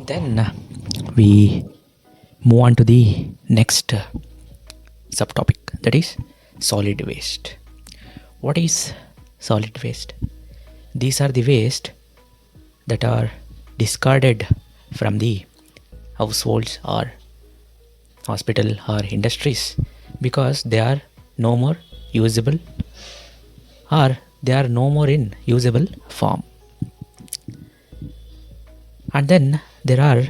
Then we move on to the next subtopic, that is solid waste. What is solid waste? These are the waste that are discarded from the households or hospital or industries because they are no more usable or they are no more in usable form. And then there are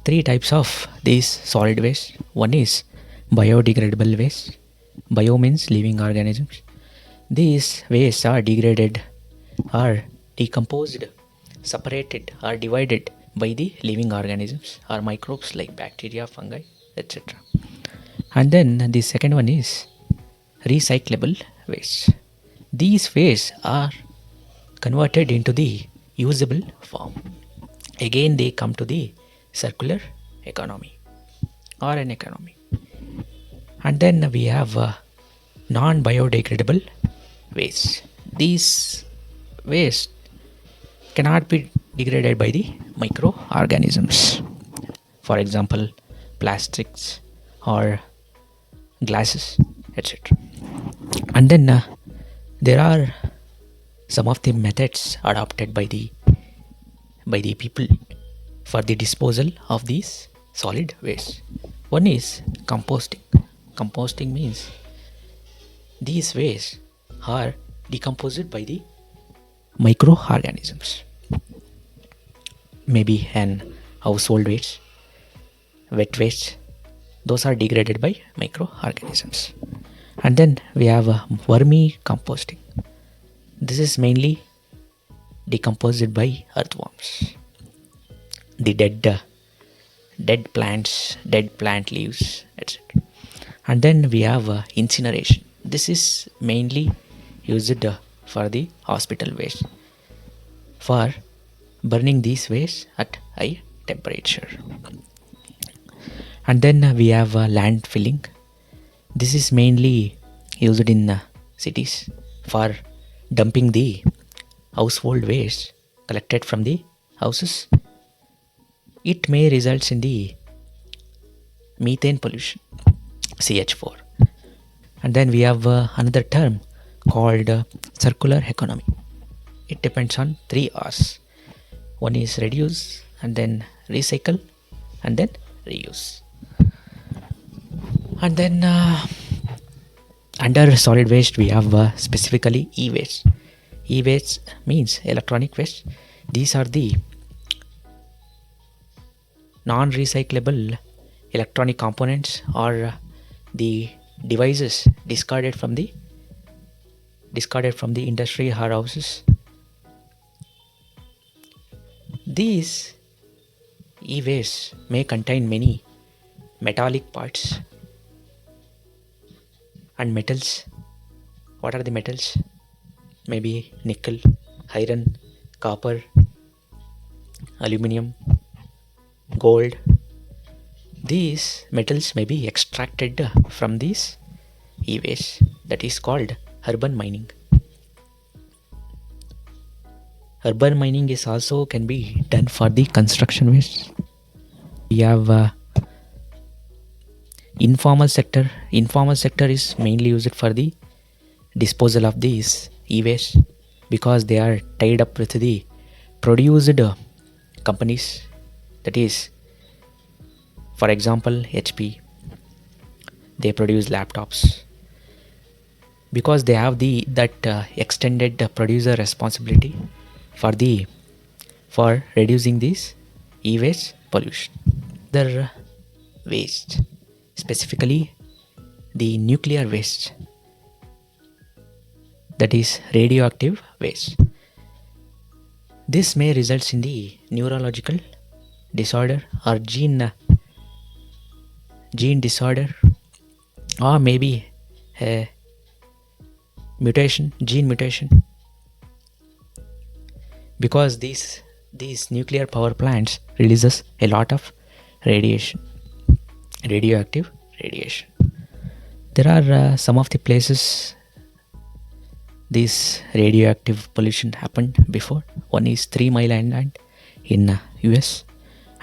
three types of these solid waste. One is biodegradable waste. Bio means living organisms. These wastes are degraded or decomposed, separated or divided by the living organisms or microbes like bacteria, fungi, etc. And then the second one is recyclable waste. These wastes are converted into the usable form. Again, they come to the circular economy or an economy. And then we have non-biodegradable waste. These waste cannot be degraded by the microorganisms. For example, plastics or glasses, etc. And then there are some of the methods adopted by the people for the disposal of these solid waste. One is composting. Composting means these waste are decomposed by the microorganisms. Maybe an household waste, wet waste, those are degraded by microorganisms. And then we have vermicomposting. This is mainly decomposed by earthworms. The dead plants, dead plant leaves, etc. And then we have incineration. This is mainly used for the hospital waste, for burning these waste at high temperature. And then we have land filling. This is mainly used in cities for dumping the household waste collected from the houses. It may result in the methane pollution, CH4. And then we have another term called circular economy. It depends on 3 R's. One is reduce, and then recycle, and then reuse. And then under solid waste we have specifically e-waste. E-waste means electronic waste. These are the non-recyclable electronic components or the devices discarded from the industry or houses. These e-waste may contain many metallic parts and metals. What are the metals? Maybe nickel, iron, copper, aluminium, gold. These metals may be extracted from these e-waste. That is called urban mining. Urban mining is also can be done for the construction waste. We have informal sector. Informal sector is mainly used for the disposal of these e-waste because they are tied up with the produced companies. That is, for example, HP. They produce laptops because they have that extended producer responsibility for reducing this e-waste pollution. The waste, specifically the nuclear waste, that is radioactive waste. This may result in the neurological disorder or gene disorder, or maybe a gene mutation, because these nuclear power plants releases a lot of radioactive radiation. There are some of the places this radioactive pollution happened before. One is 3 Mile Island in US,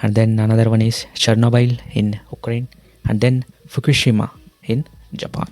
and then another one is Chernobyl in Ukraine, and then Fukushima in Japan.